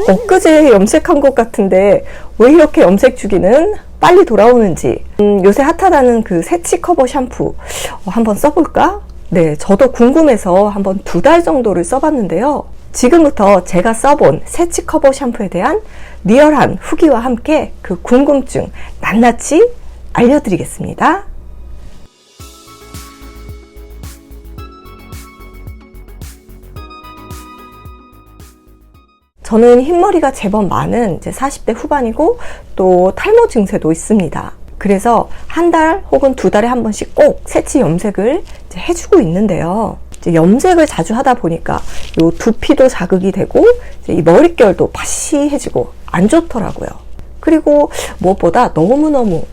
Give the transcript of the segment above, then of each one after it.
엊그제 염색한 것 같은데 왜 이렇게 염색 주기는 빨리 돌아오는지, 요새 핫하다는 그 새치 커버 샴푸 한번 써볼까? 네, 저도 궁금해서 한번 2달 정도를 써봤는데요. 지금부터 제가 써본 새치 커버 샴푸에 대한 리얼한 후기와 함께 그 궁금증 낱낱이 알려드리겠습니다. 저는 흰머리가 제법 많은 이제 40대 후반이고 또 탈모 증세도 있습니다. 그래서 한 달 혹은 2달에 한 번씩 꼭 새치 염색을 이제 해주고 있는데요. 이제 염색을 자주 하다 보니까 요 두피도 자극이 되고 이제 이 머릿결도 파시해지고 안 좋더라고요. 그리고 무엇보다 너무너무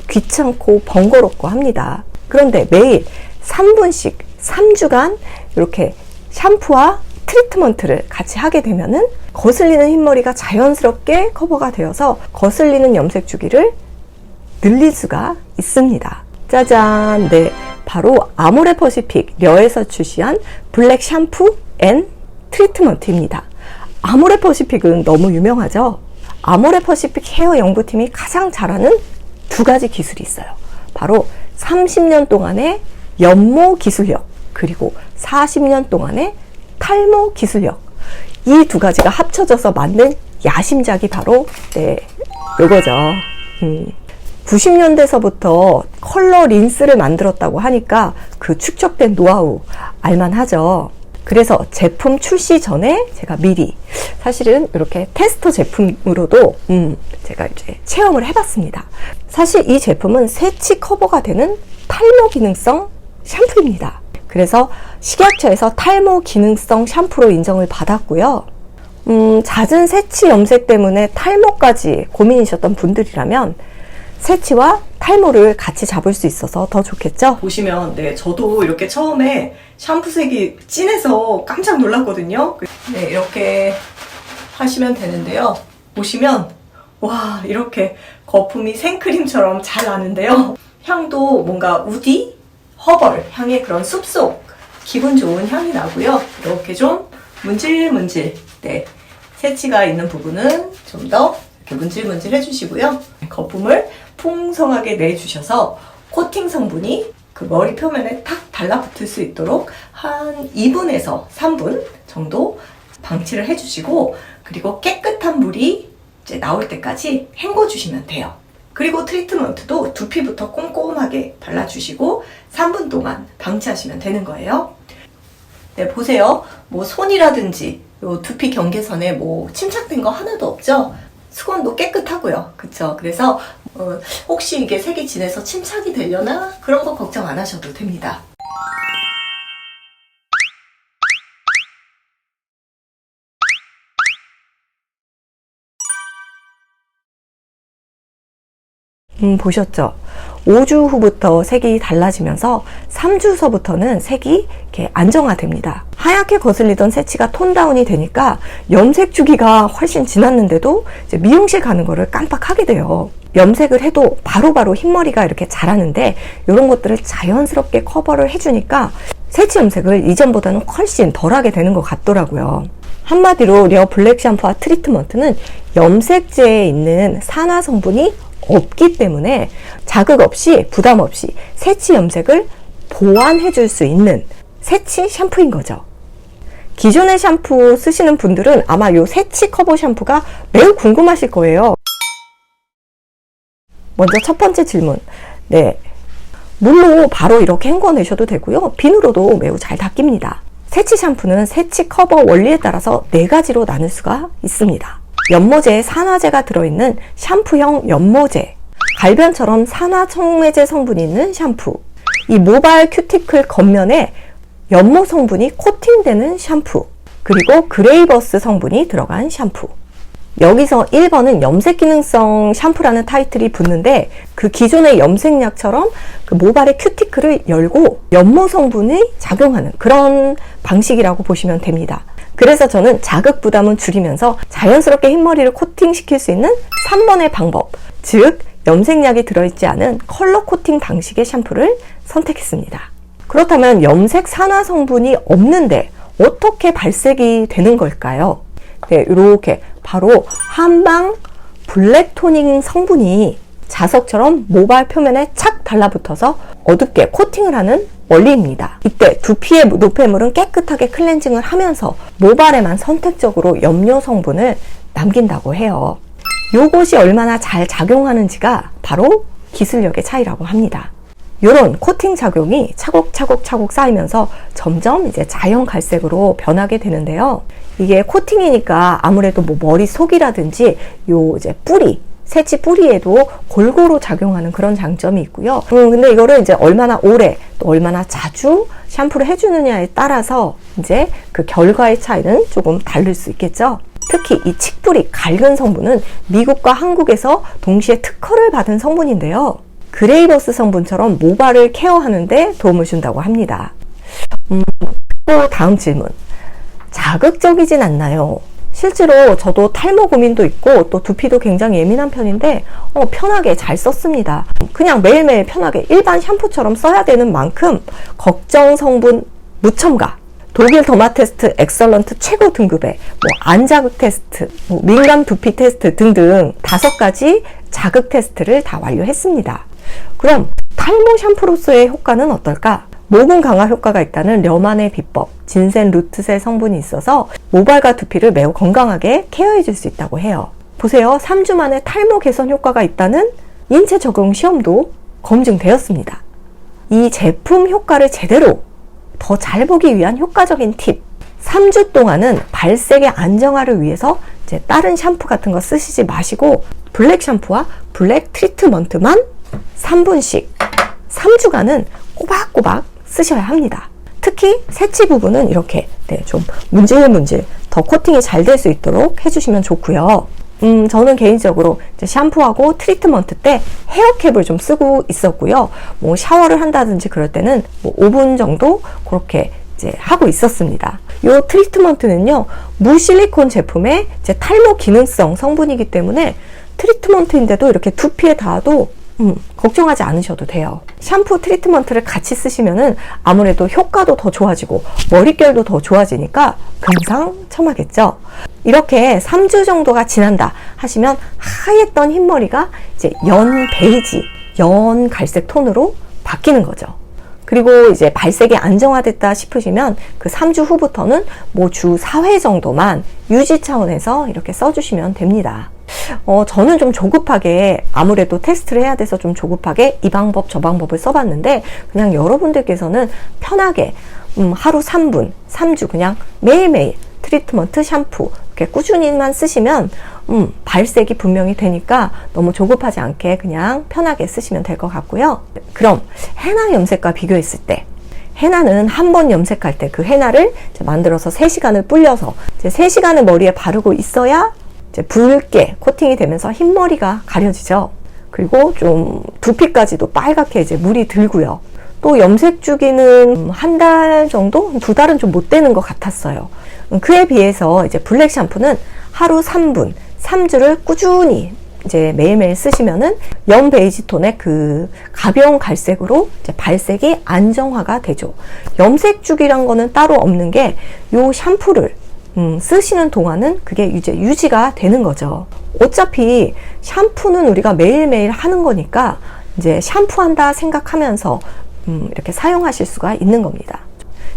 귀찮고 번거롭고 합니다. 그런데 매일 3분씩 3주간 이렇게 샴푸와 트리트먼트를 같이 하게 되면은 거슬리는 흰머리가 자연스럽게 커버가 되어서 거슬리는 염색 주기를 늘릴 수가 있습니다. 짜잔! 네, 바로 아모레퍼시픽 려에서 출시한 블랙 샴푸 앤 트리트먼트입니다. 아모레퍼시픽은 너무 유명하죠? 아모레퍼시픽 헤어 연구팀이 가장 잘하는 2가지 기술이 있어요. 바로 30년 동안의 연모 기술력, 그리고 40년 동안의 탈모 기술력. 이 2가지가 합쳐져서 만든 야심작이 바로 요거죠. 90년대서부터 컬러 린스를 만들었다고 하니까 그 축적된 노하우 알만하죠. 그래서 제품 출시 전에 제가 미리 사실은 이렇게 테스터 제품으로도 제가 이제 체험을 해봤습니다. 사실 이 제품은 새치 커버가 되는 탈모 기능성 샴푸입니다. 그래서 식약처에서 탈모 기능성 샴푸로 인정을 받았고요. 잦은 새치 염색 때문에 탈모까지 고민이셨던 분들이라면 새치와 탈모를 같이 잡을 수 있어서 더 좋겠죠? 보시면 저도 이렇게 처음에 샴푸색이 진해서 깜짝 놀랐거든요. 네, 이렇게 하시면 되는데요. 보시면 와, 이렇게 거품이 생크림처럼 잘 나는데요. 향도 뭔가 우디, 허벌 향의 그런 숲속 기분 좋은 향이 나고요. 이렇게 좀 문질문질, 새치가 있는 부분은 좀 더 이렇게 문질문질 해주시고요. 거품을 풍성하게 내주셔서 코팅 성분이 그 머리 표면에 탁 달라붙을 수 있도록 한 2분에서 3분 정도 방치를 해주시고, 그리고 깨끗한 물이 이제 나올 때까지 헹궈주시면 돼요. 그리고 트리트먼트도 두피부터 꼼꼼하게 발라주시고 3분 동안 방치하시면 되는 거예요. 네, 보세요. 뭐 손이라든지 요 두피 경계선에 뭐 침착된 거 하나도 없죠? 수건도 깨끗하고요. 그쵸? 그래서 혹시 이게 색이 진해서 침착이 되려나? 그런 거 걱정 안 하셔도 됩니다. 보셨죠? 5주 후부터 색이 달라지면서 3주서부터는 색이 이렇게 안정화됩니다. 하얗게 거슬리던 새치가 톤다운이 되니까 염색 주기가 훨씬 지났는데도 이제 미용실 가는 거를 깜빡하게 돼요. 염색을 해도 바로바로 흰머리가 이렇게 자라는데 이런 것들을 자연스럽게 커버를 해주니까 새치 염색을 이전보다는 훨씬 덜하게 되는 것 같더라고요. 한마디로 려 블랙 샴푸와 트리트먼트는 염색제에 있는 산화 성분이 없기 때문에 자극 없이 부담 없이 새치 염색을 보완해 줄 수 있는 새치 샴푸인 거죠. 기존의 샴푸 쓰시는 분들은 아마 요 새치 커버 샴푸가 매우 궁금하실 거예요. 먼저 첫 번째 질문. 물로 바로 이렇게 헹궈내셔도 되고요. 비누로도 매우 잘 닦입니다. 새치 샴푸는 새치 커버 원리에 따라서 4가지로 나눌 수가 있습니다. 연모제에 산화제가 들어있는 샴푸형 연모제, 갈변처럼 산화 청매제 성분이 있는 샴푸, 이 모발 큐티클 겉면에 연모 성분이 코팅되는 샴푸, 그리고 그레이버스 성분이 들어간 샴푸. 여기서 1번은 염색 기능성 샴푸라는 타이틀이 붙는데 그 기존의 염색약처럼 그 모발의 큐티클을 열고 연모 성분이 작용하는 그런 방식이라고 보시면 됩니다. 그래서 저는 자극 부담은 줄이면서 자연스럽게 흰머리를 코팅시킬 수 있는 3번의 방법, 즉 염색약이 들어있지 않은 컬러 코팅 방식의 샴푸를 선택했습니다. 그렇다면 염색 산화 성분이 없는데 어떻게 발색이 되는 걸까요? 네, 이렇게 바로 한방 블랙 토닝 성분이 자석처럼 모발 표면에 착 달라붙어서 어둡게 코팅을 하는 원리입니다. 이때 두피의 노폐물은 깨끗하게 클렌징을 하면서 모발에만 선택적으로 염료 성분을 남긴다고 해요. 요것이 얼마나 잘 작용하는지가 바로 기술력의 차이라고 합니다. 이런 코팅 작용이 차곡차곡 쌓이면서 점점 이제 자연 갈색으로 변하게 되는데요. 이게 코팅이니까 아무래도 뭐 머릿속이라든지 요 이제 뿌리, 새치 뿌리에도 골고루 작용하는 그런 장점이 있고요. 근데 이거를 이제 얼마나 오래 또 얼마나 자주 샴푸를 해주느냐에 따라서 이제 그 결과의 차이는 조금 다를 수 있겠죠. 특히 이 칡뿌리 갈근 성분은 미국과 한국에서 동시에 특허를 받은 성분인데요. 그레이버스 성분처럼 모발을 케어하는데 도움을 준다고 합니다. 또 다음 질문. 자극적이진 않나요? 실제로 저도 탈모 고민도 있고 또 두피도 굉장히 예민한 편인데 편하게 잘 썼습니다. 그냥 매일매일 편하게 일반 샴푸처럼 써야 되는 만큼 걱정 성분 무첨가, 독일 더마 테스트 엑설런트 최고 등급의 안자극 테스트, 민감 두피 테스트 등등 5가지 자극 테스트를 다 완료했습니다. 그럼 탈모 샴푸로서의 효과는 어떨까? 모공 강화 효과가 있다는 려만의 비법, 진센 루트세 성분이 있어서 모발과 두피를 매우 건강하게 케어해 줄 수 있다고 해요. 보세요. 3주 만에 탈모 개선 효과가 있다는 인체 적용 시험도 검증되었습니다. 이 제품 효과를 제대로 더 잘 보기 위한 효과적인 팁. 3주 동안은 발색의 안정화를 위해서 이제 다른 샴푸 같은 거 쓰시지 마시고 블랙 샴푸와 블랙 트리트먼트만 3분씩 3주간은 꼬박꼬박 쓰셔야 합니다. 특히 새치 부분은 이렇게 좀 문질문질 더 코팅이 잘 될 수 있도록 해주시면 좋고요. 저는 개인적으로 이제 샴푸하고 트리트먼트 때 헤어캡을 좀 쓰고 있었고요. 뭐 샤워를 한다든지 그럴 때는 뭐 5분 정도 그렇게 이제 하고 있었습니다. 이 트리트먼트는요, 무실리콘 제품의 이제 탈모 기능성 성분이기 때문에 트리트먼트인데도 이렇게 두피에 닿아도 걱정하지 않으셔도 돼요. 샴푸 트리트먼트를 같이 쓰시면은 아무래도 효과도 더 좋아지고 머릿결도 더 좋아지니까 금상첨화겠죠. 이렇게 3주 정도가 지난다 하시면 하였던 흰머리가 이제 연 베이지, 연 갈색 톤으로 바뀌는 거죠. 그리고 이제 발색이 안정화됐다 싶으시면 그 3주 후부터는 뭐 주 4회 정도만 유지 차원에서 이렇게 써주시면 됩니다. 저는 좀 조급하게 아무래도 테스트를 해야 돼서 좀 조급하게 이 방법 저 방법을 써봤는데 그냥 여러분들께서는 편하게 하루 3분, 3주 그냥 매일매일 트리트먼트, 샴푸 이렇게 꾸준히만 쓰시면 발색이 분명히 되니까 너무 조급하지 않게 그냥 편하게 쓰시면 될 것 같고요. 그럼 헤나 염색과 비교했을 때 헤나는 한 번 염색할 때 그 헤나를 만들어서 3시간을 불려서 이제 3시간을 머리에 바르고 있어야 이제 붉게 코팅이 되면서 흰머리가 가려지죠. 그리고 좀 두피까지도 빨갛게 이제 물이 들고요. 또 염색 주기는 한 달 정도? 2달은 좀 못 되는 것 같았어요. 그에 비해서 이제 블랙 샴푸는 하루 3분, 3주를 꾸준히 이제 매일매일 쓰시면은 연 베이지 톤의 그 가벼운 갈색으로 이제 발색이 안정화가 되죠. 염색 주기란 거는 따로 없는 게 요 샴푸를 쓰시는 동안은 그게 이제 유지가 되는 거죠. 어차피 샴푸는 우리가 매일매일 하는 거니까 이제 샴푸한다 생각하면서 이렇게 사용하실 수가 있는 겁니다.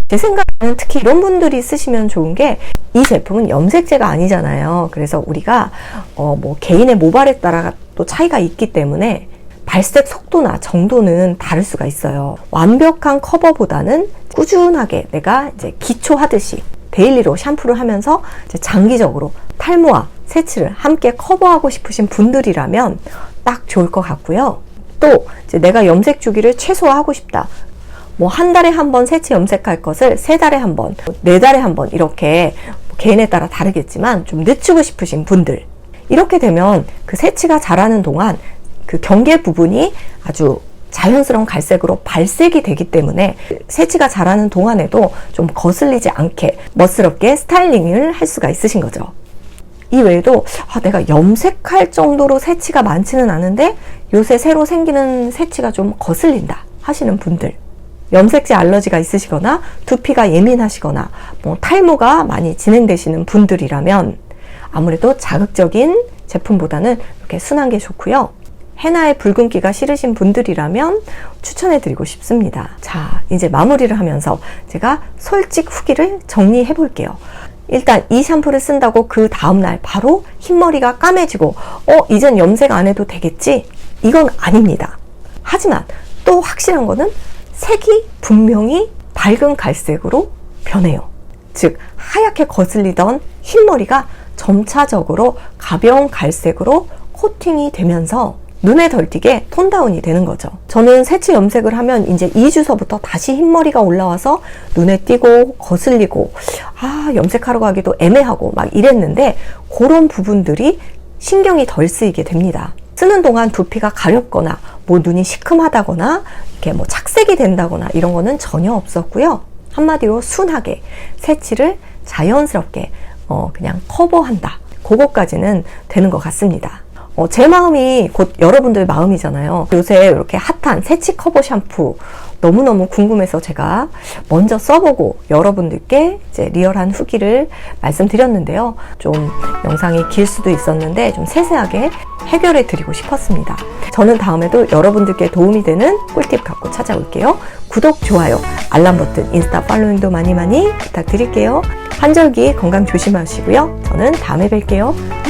제 생각에는 특히 이런 분들이 쓰시면 좋은 게 이 제품은 염색제가 아니잖아요. 그래서 우리가 뭐 개인의 모발에 따라 또 차이가 있기 때문에 발색 속도나 정도는 다를 수가 있어요. 완벽한 커버보다는 꾸준하게 내가 이제 기초하듯이 데일리로 샴푸를 하면서 이제 장기적으로 탈모와 새치를 함께 커버하고 싶으신 분들이라면 딱 좋을 것 같고요. 또 이제 내가 염색 주기를 최소화하고 싶다. 뭐 한 달에 한 번 새치 염색할 것을 3달에 한 번, 4달에 한 번 이렇게 개인에 따라 다르겠지만 좀 늦추고 싶으신 분들, 이렇게 되면 그 새치가 자라는 동안 그 경계 부분이 아주 자연스러운 갈색으로 발색이 되기 때문에 새치가 자라는 동안에도 좀 거슬리지 않게 멋스럽게 스타일링을 할 수가 있으신 거죠. 이 외에도 내가 염색할 정도로 새치가 많지는 않은데 요새 새로 생기는 새치가 좀 거슬린다 하시는 분들, 염색제 알러지가 있으시거나 두피가 예민하시거나 뭐 탈모가 많이 진행되시는 분들이라면 아무래도 자극적인 제품보다는 이렇게 순한 게 좋고요. hen나의 붉은기가 싫으신 분들이라면 추천해드리고 싶습니다. 자, 이제 마무리를 하면서 제가 솔직 후기를 정리해 볼게요. 일단 이 샴푸를 쓴다고 그 다음날 바로 흰머리가 까매지고 이젠 염색 안 해도 되겠지? 이건 아닙니다. 하지만 또 확실한 거는 색이 분명히 밝은 갈색으로 변해요. 즉 하얗게 거슬리던 흰머리가 점차적으로 가벼운 갈색으로 코팅이 되면서 눈에 덜 띄게 톤다운이 되는 거죠. 저는 새치 염색을 하면 이제 2주서부터 다시 흰머리가 올라와서 눈에 띄고 거슬리고 염색하러 가기도 애매하고 막 이랬는데 그런 부분들이 신경이 덜 쓰이게 됩니다. 쓰는 동안 두피가 가렵거나 뭐 눈이 시큼하다거나 이렇게 뭐 착색이 된다거나 이런 거는 전혀 없었고요. 한마디로 순하게 새치를 자연스럽게 그냥 커버한다. 그거까지는 되는 것 같습니다. 제 마음이 곧 여러분들 마음이잖아요. 요새 이렇게 핫한 새치 커버 샴푸 너무너무 궁금해서 제가 먼저 써보고 여러분들께 이제 리얼한 후기를 말씀드렸는데요. 좀 영상이 길 수도 있었는데 좀 세세하게 해결해 드리고 싶었습니다. 저는 다음에도 여러분들께 도움이 되는 꿀팁 갖고 찾아올게요. 구독, 좋아요, 알람 버튼, 인스타 팔로잉도 많이 부탁드릴게요. 환절기 건강 조심하시고요. 저는 다음에 뵐게요.